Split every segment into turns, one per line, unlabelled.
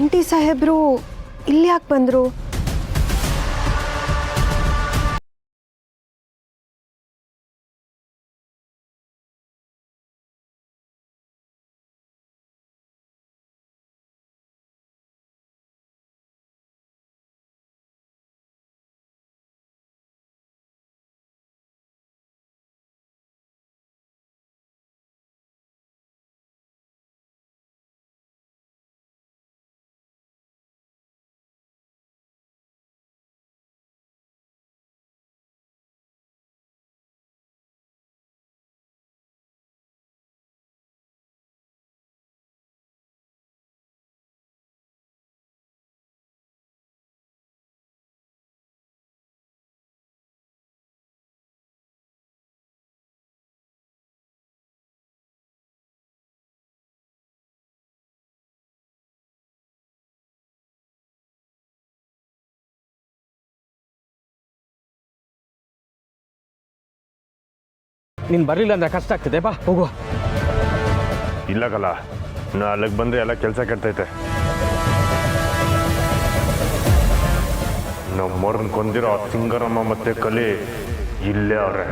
Aunty ಸಾಹೇಬ್ರು ಇಲ್ಲಿ ಯಾಕೆ ಬಂದರು?
ನೀನು ಬರಲಿಲ್ಲ ಅಂದರೆ ಕಷ್ಟ ಆಗ್ತದೆ. ಬಾ ಹೋಗುವ.
ಇಲ್ಲಕಲ್ಲ, ನಾ ಅಲ್ಲಿಗೆ ಬಂದರೆ ಎಲ್ಲ ಕೆಲಸ ಕೆಡ್ತೈತೆ. ನಾವು ಮೊರನ್ ಕೊಂದಿರೋ ಸಿಂಗರಮ್ಮ ಮತ್ತೆ ಕಲಿ ಇಲ್ಲೇ ಅವ್ರೆ.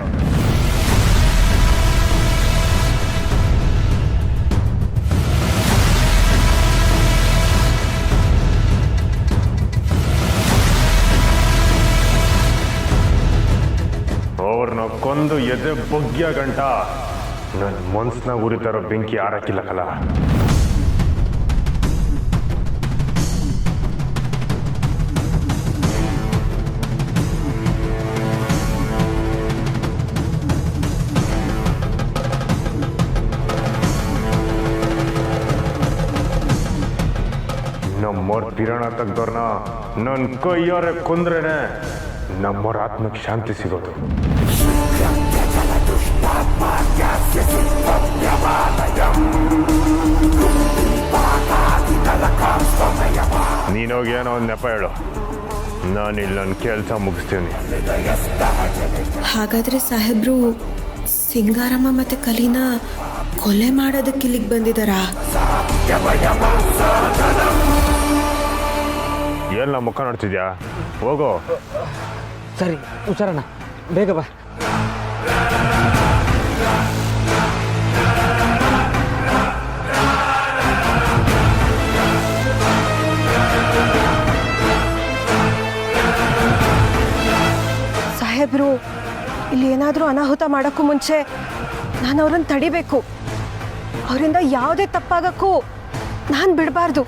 ಅವ್ರನ್ನ ಕೊಂದು ಎದೆ ಬಗ್ಗಿಯ ಗಂಟ ನನ್ನ ಮನ್ಸ್ನಾಗ ಉರಿತಾರೋ ಬೆಂಕಿ ಆರಕ್ಕಿಲ್ಲಕಲ್ಲ. ನಮ್ಮವ್ರ ಪಿರಾಣ ತೆಗ್ದವ್ರನ್ನ ನನ್ನ ಕೈಯಾರೆ ಕೊಂದ್ರೇನೆ ನಮ್ಮವ್ರ ಆತ್ಮಕ್ಕೆ ಶಾಂತಿ ಸಿಗೋದು. ನೀನೋಗಿ ಏನೋ ಒಂದು ನೆಪ ಹೇಳು, ನಾನಿಲ್ಲಿ ನನ್ನ ಕೆಲಸ ಮುಗಿಸ್ತೀನಿ.
ಹಾಗಾದ್ರೆ ಸಾಹೇಬ್ರು ಸಿಂಗಾರಮ್ಮ ಮತ್ತೆ ಕಲಿನ ಕೊಲೆ ಮಾಡೋದಕ್ಕೆ ಇಲ್ಲಿಗೆ ಬಂದಿದ್ದಾರಾ?
ಎಲ್ಲ ಮುಖ ನೋಡ್ತಿದ್ಯಾ? ಹೋಗೋ.
ಸರಿ ಹುಷಾರಣ್ಣ, ಬೇಗ ಬಾ.
ಸಾಹೇಬ್ರು ಇಲ್ಲಿ ಏನಾದರೂ ಅನಾಹುತ ಮಾಡೋಕ್ಕೂ ಮುಂಚೆ ನಾನು ಅವ್ರನ್ನ ತಡಿಬೇಕು. ಅವರಿಂದ ಯಾವುದೇ ತಪ್ಪಾಗಕ್ಕೂ ನಾನು ಬಿಡಬಾರ್ದು.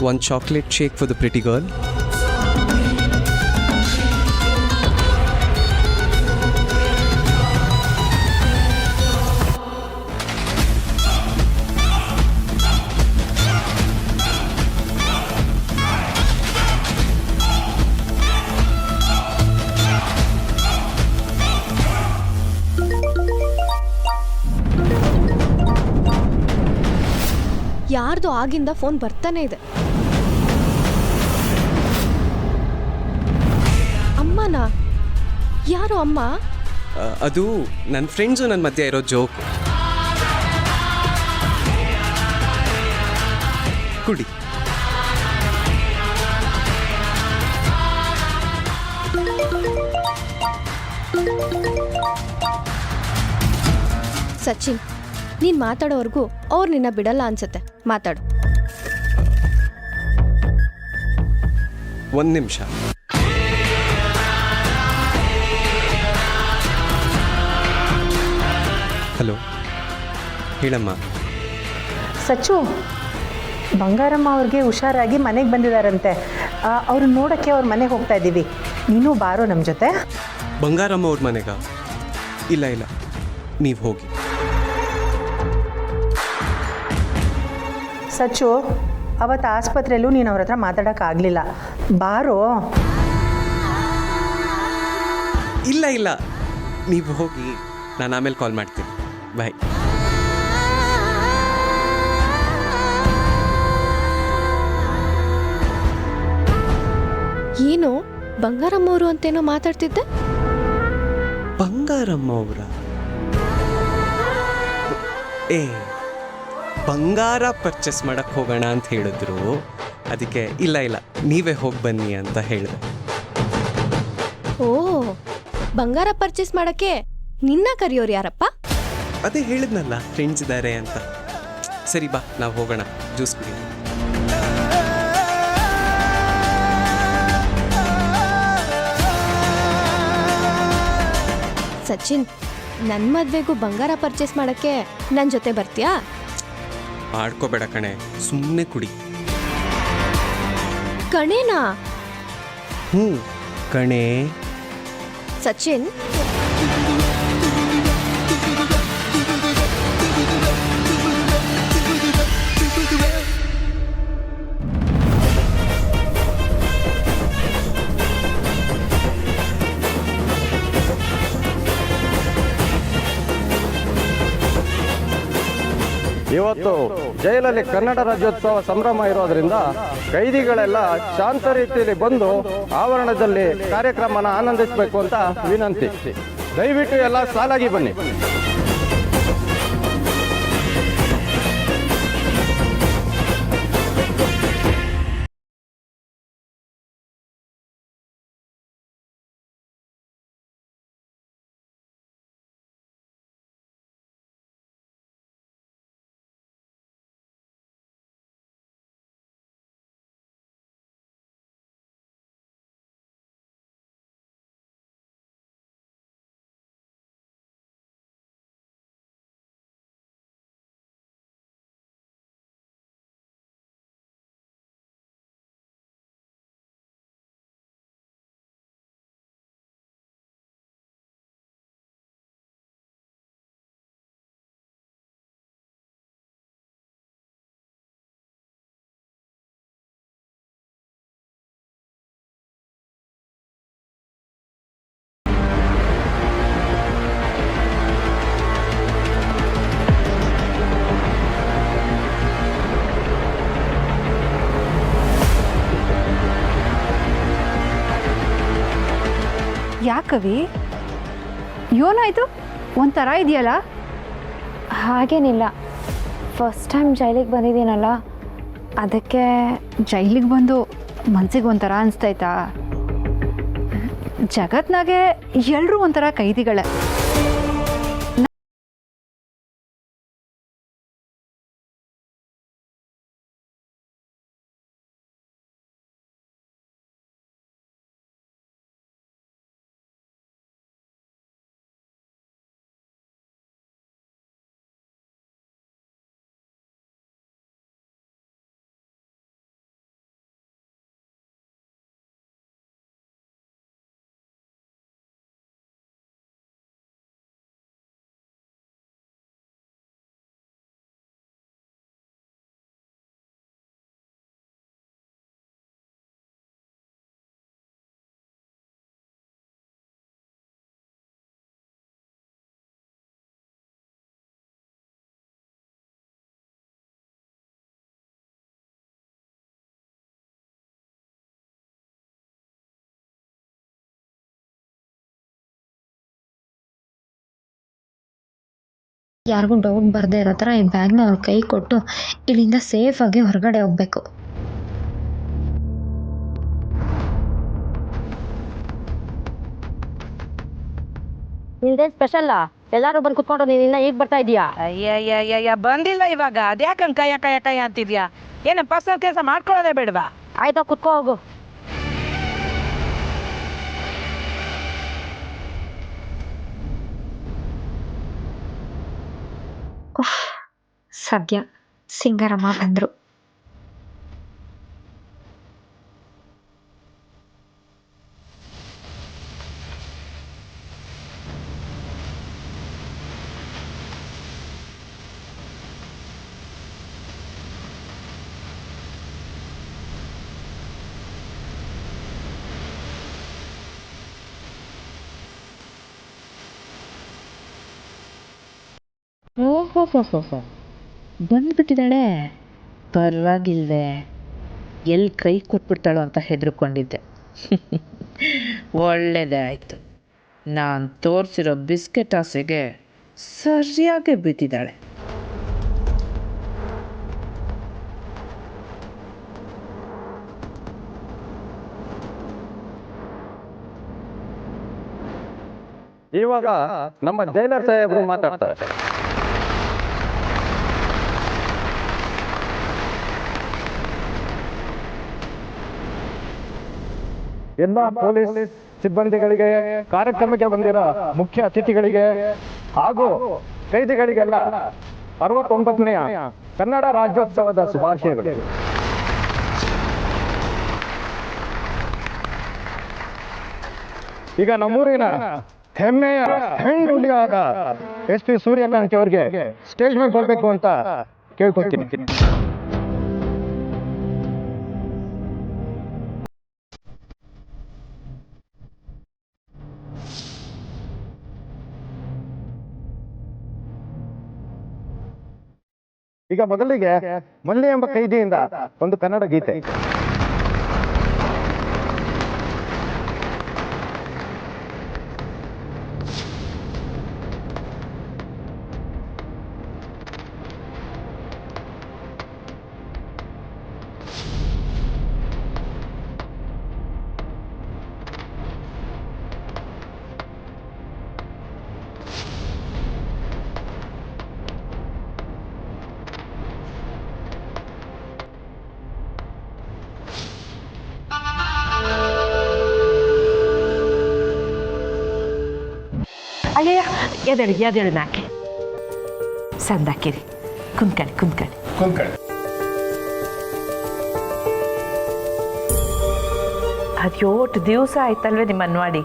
One chocolate shake for the pretty girl.
ಯಾರ್ದು ಆಗಿಂದ ಫೋನ್ ಬರ್ತಾನೆ ಇದೆ. ಅಮ್ಮನಾ? ಯಾರು ಅಮ್ಮ?
ಅದು ನನ್ನ ಫ್ರೆಂಡ್ಸು ನನ್ನ ಮಧ್ಯೆ ಇರೋ ಜೋಕು. ಕುಡಿ.
ಸಚಿನ್, ನೀನು ಮಾತಾಡೋವರೆಗೂ ಅವ್ರು ನಿನ್ನ ಬಿಡಲ್ಲ ಅನ್ಸುತ್ತೆ. ಮಾತಾಡು.
ಒಂದು ನಿಮಿಷ. ಹಲೋ ಹೇಳಮ್ಮ.
ಸಚ್ಚು, ಬಂಗಾರಮ್ಮ ಅವ್ರಿಗೆ ಹುಷಾರಾಗಿ ಮನೆಗೆ ಬಂದಿದ್ದಾರಂತೆ. ಅವ್ರನ್ನ ನೋಡೋಕ್ಕೆ ಅವ್ರ ಮನೆಗೆ ಹೋಗ್ತಾ ಇದ್ದೀವಿ. ನೀನು ಬಾರೋ ನಮ್ಮ ಜೊತೆ.
ಬಂಗಾರಮ್ಮ ಅವ್ರ ಮನೆಗ? ಇಲ್ಲ ಇಲ್ಲ, ನೀವು ಹೋಗಿ.
ಸಚ್ಚು, ಅವತ್ತು ಆಸ್ಪತ್ರೆಯಲ್ಲೂ ನೀನು ಅವ್ರ ಹತ್ರ ಮಾತಾಡೋಕ್ಕಾಗಲಿಲ್ಲ. ಬಾರೋ.
ಇಲ್ಲ ಇಲ್ಲ, ನೀವು ಹೋಗಿ, ನಾನು ಆಮೇಲೆ ಕಾಲ್ ಮಾಡ್ತೀನಿ. ಬಾಯ್.
ಏನು ಬಂಗಾರಮ್ಮವರು ಅಂತೇನೋ ಮಾತಾಡ್ತಿದ್ದೆ?
ಬಂಗಾರಮ್ಮ ಅವರ? ಏ, ಬಂಗಾರ ಪರ್ಚೇಸ್ ಮಾಡಕ್ಕೆ ಹೋಗೋಣ ಅಂತ ಹೇಳಿದ್ರು. ಅದಕ್ಕೆ ಇಲ್ಲ ಇಲ್ಲ, ನೀವೇ ಹೋಗಿ ಬನ್ನಿ ಅಂತ ಹೇಳಿದೆ.
ಓ, ಬಂಗಾರ ಪರ್ಚೇಸ್ ಮಾಡಕ್ಕೆ ನಿನ್ನ ಕರೆಯೋರು ಯಾರಪ್ಪ?
ಅದೇ ಹೇಳಿದ್ನಲ್ಲ, ಫ್ರೆಂಡ್ಸ್ ಇದ್ದಾರೆ ಅಂತ. ಸರಿ ಬಾ, ನಾವು ಹೋಗೋಣ, ಜ್ಯೂಸ್ ಕುಡಿ.
ಸಚಿನ್, ನನ್ನ ಮದ್ವೆಗೂ ಬಂಗಾರ ಪರ್ಚೇಸ್ ಮಾಡಕ್ಕೆ ನನ್ನ ಜೊತೆ ಬರ್ತೀಯಾ?
ಆಡ್ಕೋಬೇಡ ಕಣೆ, ಸುಮ್ಮನೆ ಕುಡಿ.
ಕಣೇನಾ?
ಹ್ಞೂ ಕಣೆ.
ಸಚಿನ್,
ಇವತ್ತು ಜೈಲಲ್ಲಿ ಕನ್ನಡ ರಾಜ್ಯೋತ್ಸವ ಸಂಭ್ರಮ ಇರೋದ್ರಿಂದ ಕೈದಿಗಳೆಲ್ಲ ಶಾಂತ ರೀತಿಯಲ್ಲಿ ಬಂದು ಆವರಣದಲ್ಲಿ ಕಾರ್ಯಕ್ರಮನ ಆನಂದಿಸಬೇಕು ಅಂತ ವಿನಂತಿ. ದಯವಿಟ್ಟು ಎಲ್ಲ ಸಾಲಾಗಿ ಬನ್ನಿ.
ಯಾಕವಿ, ಏನಾಯಿತು? ಒಂಥರ ಇದೆಯಲ್ಲ.
ಹಾಗೇನಿಲ್ಲ, ಫಸ್ಟ್ ಟೈಮ್ ಜೈಲಿಗೆ ಬಂದಿದ್ದೀನಲ್ಲ, ಅದಕ್ಕೆ.
ಜೈಲಿಗೆ ಬಂದು ಮನ್ಸಿಗೆ ಒಂಥರ ಅನಿಸ್ತೈತಾ? ಜಗತ್ನಾಗೆ ಎಲ್ಲರೂ ಒಂಥರ ಕೈದಿಗಳೇ.
ಯಾರಿಗೂ ಡೌಟ್ ಬರದೇ ಇರೋ ಥರ ಈ ಬ್ಯಾಗ್ನ ಅವ್ರ ಕೈ ಕೊಟ್ಟು ಇಲ್ಲಿಂದ ಸೇಫಾಗಿ ಹೊರಗಡೆ ಹೋಗ್ಬೇಕು.
ನಿಂದೇನು ಸ್ಪೆಷಲ್ಲ? ಎಲ್ಲರೂ ಬಂದು ಕುತ್ಕೊಂಡು ನೀನು ಇನ್ನ ಈಗ ಬರ್ತಾ ಇದೀಯಾ?
ಅಯ್ಯ ಬಂದಿಲ್ಲ ಇವಾಗ. ಅದ್ಯಾಕಂಗೆ ಕೈಯ ಅಂತಿದ್ಯಾ? ಏನು ಪರ್ಸನಲ್ ಕೆಲಸ ಮಾಡ್ಕೊಳ್ಳೋದೇ ಬೇಡವಾ?
ಆಯ್ತಾ, ಕುತ್ಕೋ ಹೋಗು.
ಸದ್ಯ ಸಿಂಗಾರಮ್ಮ ಬಂದರು.
ಓಹೋ ಬಂದ್ಬಿಟ್ಟಿದ್ದಾಳೆ. ಪರವಾಗಿಲ್ವೇ, ಎಲ್ಲಿ ಕೈ ಕೊಟ್ಬಿಡ್ತಾಳೋ ಅಂತ ಹೆದರ್ಕೊಂಡಿದ್ದೆ. ಒಳ್ಳೆಯದೇ ಆಯಿತು. ನಾನು ತೋರಿಸಿರೋ ಬಿಸ್ಕೆಟ್ ಆಸೆಗೆ ಸರಿಯಾಗಿ ಬಿದ್ದಿದ್ದಾಳೆ.
ಇವಾಗ ನಮ್ಮ ಜೈಲರ್ ಸಾಹೇಬರು ಮಾತಾಡ್ತಾರೆ. ಎಲ್ಲ ಪೊಲೀಸ್ ಸಿಬ್ಬಂದಿಗಳಿಗೆ, ಕಾರ್ಯಕ್ರಮಕ್ಕೆ ಬಂದಿರೋ ಮುಖ್ಯ ಅತಿಥಿಗಳಿಗೆ ಹಾಗೂ ಕೈದಿಗಳಿಗೆಲ್ಲ 69ನೇ ಕನ್ನಡ ರಾಜ್ಯೋತ್ಸವದ ಶುಭಾಶಯಗಳು. ಈಗ ನಮ್ಮೂರಿನ ಹೆಮ್ಮೆಯ ಹೆಣ್ಣುಡಿಯಾದ SP ಸೂರ್ಯಕಾಂತ್ ಅವರಿಗೆ ಸ್ಟೇಜ್ ಮೇಲೆ ಬರಬೇಕು ಅಂತ ಕೇಳ್ಕೊಳ್ತೀನಿ. ಈಗ ಮೊದಲಿಗೆ ಮಲ್ಲಿ ಎಂಬ ಕೈದಿಯಿಂದ ಒಂದು ಕನ್ನಡ ಗೀತೆ.
ಅಯ್ಯಯ್ಯ, ಎದೇಳಿ ನಾಕೆ ಸಂದಾಕಿರಿ. ಕುಂತ್ಕೊಳ್ಳಿ. ಅದ್ಯೋಟು ದಿವಸ ಆಯ್ತಲ್ವೇ ನಿಮ್ಮನ್ನು ನೋಡಿ.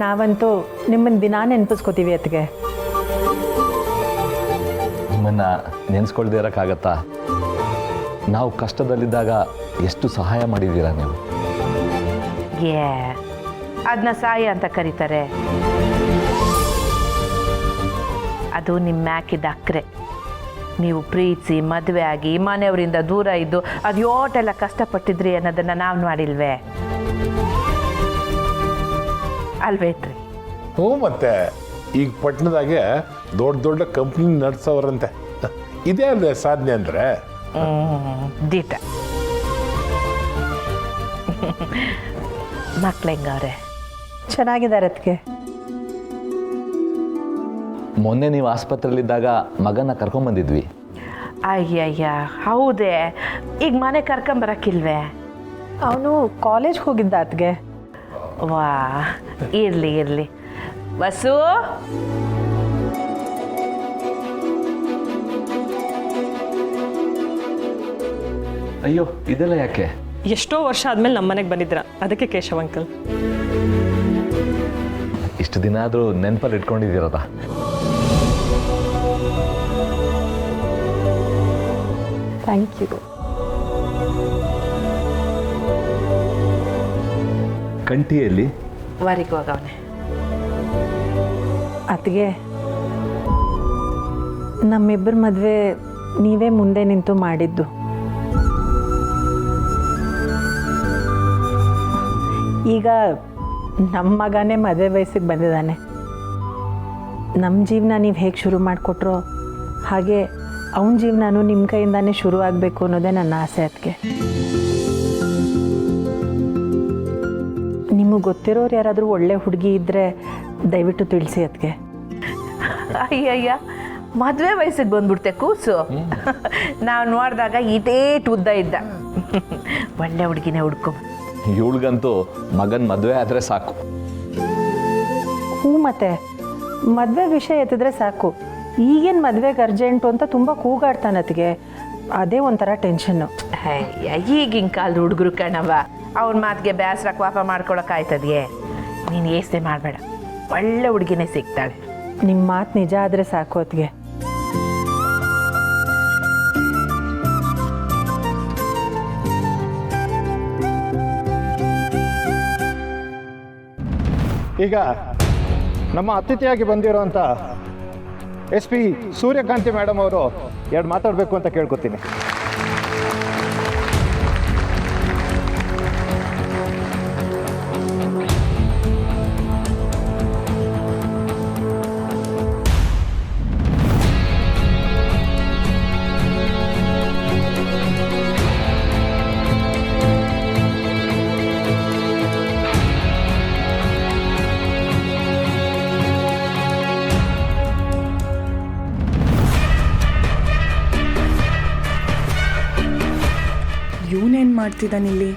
ನಾವಂತೂ ನಿಮ್ಮನ್ನು ದಿನಾ ನೆನಪಿಸ್ಕೋತೀವಿ ಅತ್ತಿಗೆ.
ನಿಮ್ಮನ್ನು ನೆನೆಸ್ಕೊಳ್ದೇ ಇರೋಕ್ಕಾಗತ್ತಾ? ನಾವು ಕಷ್ಟದಲ್ಲಿದ್ದಾಗ ಎಷ್ಟು ಸಹಾಯ ಮಾಡಿದ್ದೀರಾ ನೀವು.
ಅದನ್ನ ಸಹಾಯ ಅಂತ ಕರೀತಾರೆ. ಅದು ನಿಮ್ಮ ಮ್ಯಾಕಿದ ಅಕ್ರೆ. ನೀವು ಪ್ರೀತಿಸಿ ಮದುವೆ ಆಗಿ ಮನೆಯವರಿಂದ ದೂರ ಇದ್ದು ಅದು ಯೋಟೆಲ್ಲ ಕಷ್ಟಪಟ್ಟಿದ್ರಿ ಅನ್ನೋದನ್ನು ನಾವು ಮಾಡಿಲ್ವೇ ಅಲ್ವೇಟ್ರಿ?
ಹ್ಞೂ, ಮತ್ತೆ ಈಗ ಪಟ್ಟಣದಾಗೆ ದೊಡ್ಡ ಕಂಪ್ನಿ ನಡೆಸೋರಂತೆ. ಇದೇ ಅಲ್ಲೇ ಸಾಧನೆ ಅಂದರೆ.
ದೀಟ ಮಕ್ಳು ಹೆಂಗವ್ರೆ?
ಚೆನ್ನಾಗಿದ್ದಾರೆ ಅದಕ್ಕೆ.
ಮೊನ್ನೆ ನೀವು ಆಸ್ಪತ್ರೆಯಲ್ಲಿದ್ದಾಗ ಮಗನ ಕರ್ಕೊಂಬಂದಿದ್ವಿ.
ಅಯ್ಯಯ್ಯ, ಹೌದೇ? ಈಗ ಮನೆ ಕರ್ಕೊಂಬರಕ್ಕಿಲ್ವೇ?
ಅವನು ಕಾಲೇಜ್ ಹೋಗಿದ್ದ ಅದಕ್ಕೆ.
ವಾ, ಇರಲಿ. ವಸು,
ಅಯ್ಯೋ, ಇದೆಲ್ಲ ಯಾಕೆ?
ಎಷ್ಟೋ ವರ್ಷ ಆದ್ಮೇಲೆ ನಮ್ಮ ಮನೆಗೆ ಬಂದಿದ್ರ, ಅದಕ್ಕೆ ಕೇಶವ್ ಅಂಕಲ್.
ಇಷ್ಟು ದಿನ ಆದರೂ ನೆನಪಲ್ಲಿ ಇಟ್ಕೊಂಡಿದ್ದೀರದ?
Thank you.
ಕಂಠಿಯಲ್ಲಿ
ವಾರಿಗೆ ಹೋಗವನೆ.
ಅತ್ತಿಗೆ, ನಮ್ಮಿಬ್ಬರ ಮದುವೆ ನೀವೇ ಮುಂದೆ ನಿಂತು ಮಾಡಿದ್ದು. ಈಗ ನಮ್ಮ ಮಗನೇ ಮದುವೆ ವಯಸ್ಸಿಗೆ ಬಂದಿದ್ದಾನೆ. ನಮ್ಮ ಜೀವನ ನೀವು ಹೇಗೆ ಶುರು ಮಾಡಿಕೊಟ್ರೋ ಹಾಗೆ ಅವನ ಜೀವನನೂ ನಿಮ್ಮ ಕೈಯಿಂದಾನೇ ಶುರು ಆಗಬೇಕು ಅನ್ನೋದೇ ನನ್ನ ಆಸೆ. ಅದಕ್ಕೆ ನಿಮಗೆ ಗೊತ್ತಿರೋರು ಯಾರಾದರೂ ಒಳ್ಳೆ ಹುಡುಗಿ ಇದ್ದರೆ ದಯವಿಟ್ಟು ತಿಳಿಸಿ ಅದಕ್ಕೆ.
ಅಯ್ಯಯ್ಯ, ಮದುವೆ ವಯಸ್ಸಿಗೆ ಬಂದ್ಬಿಡ್ತೆ ಕೂಸು. ನಾವು ನೋಡಿದಾಗ ಇಟೇಟ್ ಉದ್ದ ಇದ್ದ. ಒಳ್ಳೆ ಹುಡುಗಿನೇ ಹುಡ್ಕೊ.
ಇವಳಿಗಂತೂ ಮಗನ ಮದುವೆ ಆದರೆ ಸಾಕು.
ಹ್ಞೂ, ಮತ್ತೆ ಮದುವೆ ವಿಷಯ ಎತ್ತಿದ್ರೆ ಸಾಕು, ಈಗೇನು ಮದುವೆಗೆ ಅರ್ಜೆಂಟು ಅಂತ ತುಂಬ ಕೂಗಾಡ್ತಾನತ್ತಿಗೆ. ಅದೇ ಒಂಥರ ಟೆನ್ಷನ್ನು.
ಈಗಿನ ಕಾಲದ ಹುಡುಗರು ಕಣವ, ಅವ್ರ ಮಾತಿಗೆ ಬೇಸರ ಕೋಪ ಮಾಡ್ಕೊಳಕ್ಕಾಯ್ತದೆಯೇ? ನೀನು ಏಸೆ ಮಾಡಬೇಡ, ಒಳ್ಳೆ ಹುಡುಗಿನೇ ಸಿಗ್ತಾಳೆ.
ನಿಮ್ಮ ಮಾತು ನಿಜ ಆದರೆ ಸಾಕು ಅತ್ತಿಗೆ.
ಈಗ ನಮ್ಮ ಅತಿಥಿಯಾಗಿ ಬಂದಿರೋಂಥ SP ಸೂರ್ಯಕಾಂತಿ ಮೇಡಮ್ ಅವರು ಎರಡು ಮಾತಾಡಬೇಕು ಅಂತ ಕೇಳ್ಕೊತೀನಿ.
ಇವನೇನು ಮಾಡ್ತಿದ್ದಾನಿಲ್ಲಿ?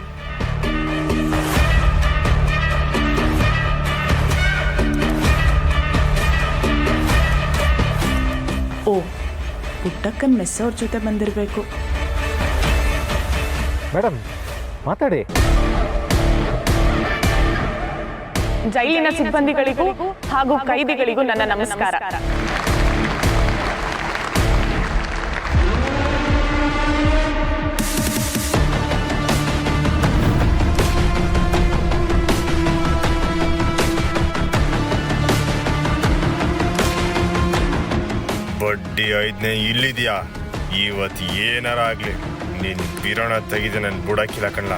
ಓ, ಪುಟ್ಟಕ್ಕನ ಮೆಸ್ಸವ್ರ ಜೊತೆ ಬಂದಿರಬೇಕು.
ಮೇಡಮ್ ಮಾತಾಡಿ.
ಜೈಲಿನ ಸಿಬ್ಬಂದಿಗಳಿಗೂ ಹಾಗೂ ಕೈದಿಗಳಿಗೂ ನನ್ನ ನಮಸ್ಕಾರ.
ಬಡ್ಡಿ 5ನೇ ಇಲ್ಲಿದ್ಯಾ? ಇವತ್ತು ಏನಾರ ಆಗ್ಲಿ ನಿನ್ ಪಿರೋಣ ತೆಗೆದು ನನ್ ಬುಡಕ್ಕಿಲ್ಲ ಕಣ್ಣ.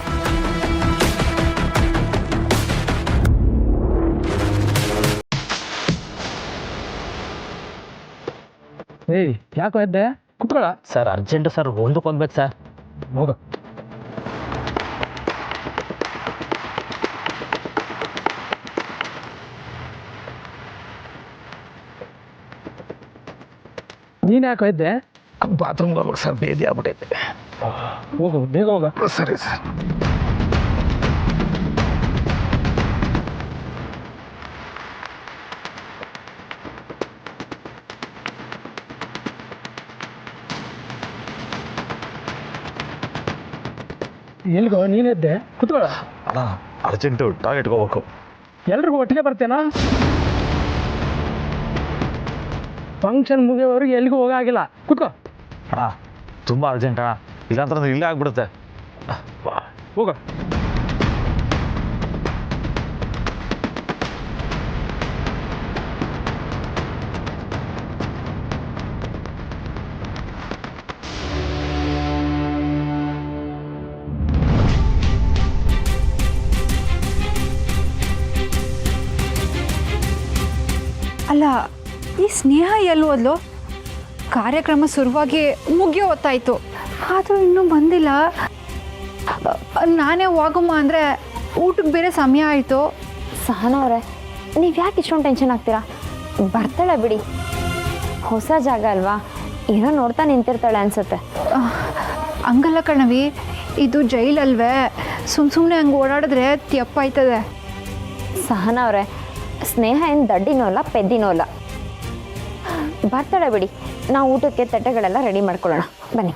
ಏಯ್ ಯಾಕೋ ಎದ್ದೆ? ಕುತ್ಕೊಳ್ಳ.
ಸರ್ ಅರ್ಜೆಂಟು ಸರ್, ಒಂದಕ್ಕೆ ಹೋಗ್ಬೇಕು ಸರ್.
ಹೋಗ. ನೀನು ಯಾಕೋ ಇದ್ದೆ?
ಬಾತ್ರೂಮ್ಗೆ ಹೋಗ್ಬೇಕು ಸರ್, ಬೇದಿ ಆಗ್ಬಿಟ್ಟೈತೆ.
ಹೋಗು, ಬೇಗ ಹೋಗ.
ಸರಿ ಸರ್.
ಎಲ್ಗೋ ನೀನೆದ್ದೆ? ಕುತ್ಕೊಳ್ಳ.
ಅಣ್ಣ ಅರ್ಜೆಂಟು ಟಾಯ್ಲೆಟ್ಗೆ ಹೋಗ್ಬೇಕು.
ಎಲ್ರಿಗೂ ಒಟ್ಟಿಗೆ ಬರ್ತೇನಾ? ಫಂಕ್ಷನ್ ಮುಗಿಯೋವರೆಗೆ ಎಲ್ಲಿಗೂ ಹೋಗಾಗಿಲ್ಲ. ಕುತ್ಕೋ.
ಅಣ್ಣ ತುಂಬ ಅರ್ಜೆಂಟ್ ಅಣ್ಣ, ಇಲ್ಲಾಂದ್ರೆ ಇಲ್ಲೇ ಆಗ್ಬಿಡುತ್ತೆ.
ಹೋಗ.
ಅಲ್ಲ, ಈ ಸ್ನೇಹ ಎಲ್ಲಿ ಹೋದ್ಲು? ಕಾರ್ಯಕ್ರಮ ಶುರುವಾಗಿ ಮುಗಿಯೋ ಹೊತ್ತಾಯಿತು, ಆದರೂ ಇನ್ನೂ ಬಂದಿಲ್ಲ. ನಾನೇ ಹೋಗಮ್ಮ ಅಂದರೆ ಊಟಕ್ಕೆ ಬೇರೆ ಸಮಯ ಆಯಿತು.
ಸಹನಾ ಅವರೇ, ನೀವು ಯಾಕೆ ಇಷ್ಟೊಂದು ಟೆನ್ಷನ್ ಆಗ್ತೀರಾ? ಬರ್ತಾಳೆ ಬಿಡಿ, ಹೊಸ ಜಾಗ ಅಲ್ವಾ, ಏನೋ ನೋಡ್ತಾ ನಿಂತಿರ್ತಾಳೆ ಅನ್ಸುತ್ತೆ.
ಹಂಗಲ್ಲ ಕಣವಿ, ಇದು ಜೈಲಲ್ವೇ, ಸುಮ್ಮನೆ ಹಂಗೆ ಓಡಾಡಿದ್ರೆ ತಪ್ಪಾಯ್ತದೆ.
ಸಹನಾ ಅವರೇ, ಸ್ನೇಹ ಏನು ದಡ್ಡಿನೂ ಅಲ್ಲ ಪೆದ್ದಿನೂ ಅಲ್ಲ, ಬರ್ತಾಳೆ ಬಿಡಿ. ನಾವು ಊಟಕ್ಕೆ ತಟ್ಟೆಗಳೆಲ್ಲ ರೆಡಿ ಮಾಡ್ಕೊಳ್ಳೋಣ, ಬನ್ನಿ.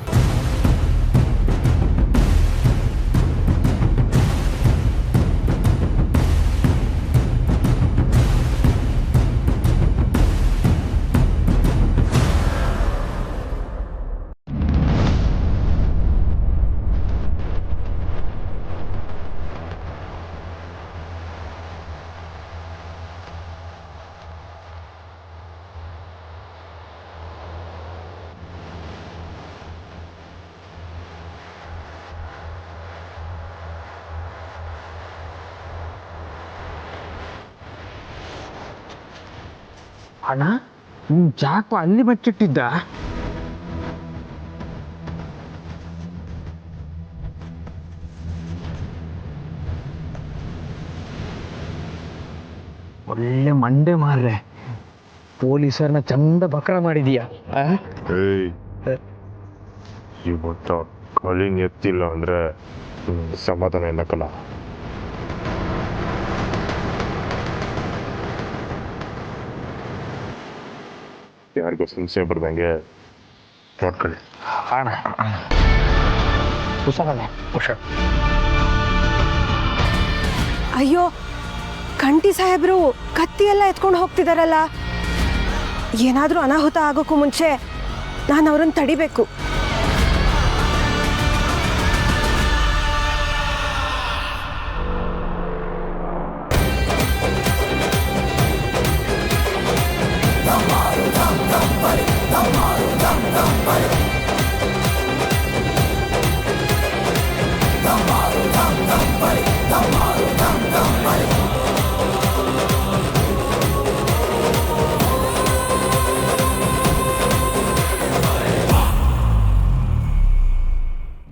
ಅಣ್ಣ, ಚಾಕು ಅಲ್ಲಿ ಬಚ್ಚಿಟ್ಟಿದ್ದ? ಒಳ್ಳೆ ಮಂಡೆ ಮಾರ್ರೆ, ಪೊಲೀಸರನ್ನ ಚಂದ ಬಕ್ರ ಮಾಡಿದೀಯಾ?
ಇವತ್ತು ಕಲಿಂಗ್ ಎತ್ತಿಲ್ಲ ಅಂದ್ರೆ ಸಮಾಧಾನ ಏನಕ್ಕಲ್ಲ. ಯಾರಿಗೂ ಸಮಸ್ಯೆ ಬರ್ದಂಗೆ ನೋಡ್ಕೊಳ್ಳಿ.
ಅಣ್ಣ ಹುಷಾರಣ್ಣ, ಹುಷಾರ್.
ಅಯ್ಯೋ ಕಂಠಿ ಸಾಹೇಬ್ರು ಕತ್ತಿ ಎಲ್ಲ ಎತ್ಕೊಂಡು ಹೋಗ್ತಿದಾರಲ್ಲ, ಏನಾದರೂ ಅನಾಹುತ ಆಗೋಕ್ಕೂ ಮುಂಚೆ ನಾನು ಅವ್ರನ್ನ ತಡಿಬೇಕು.
Bye.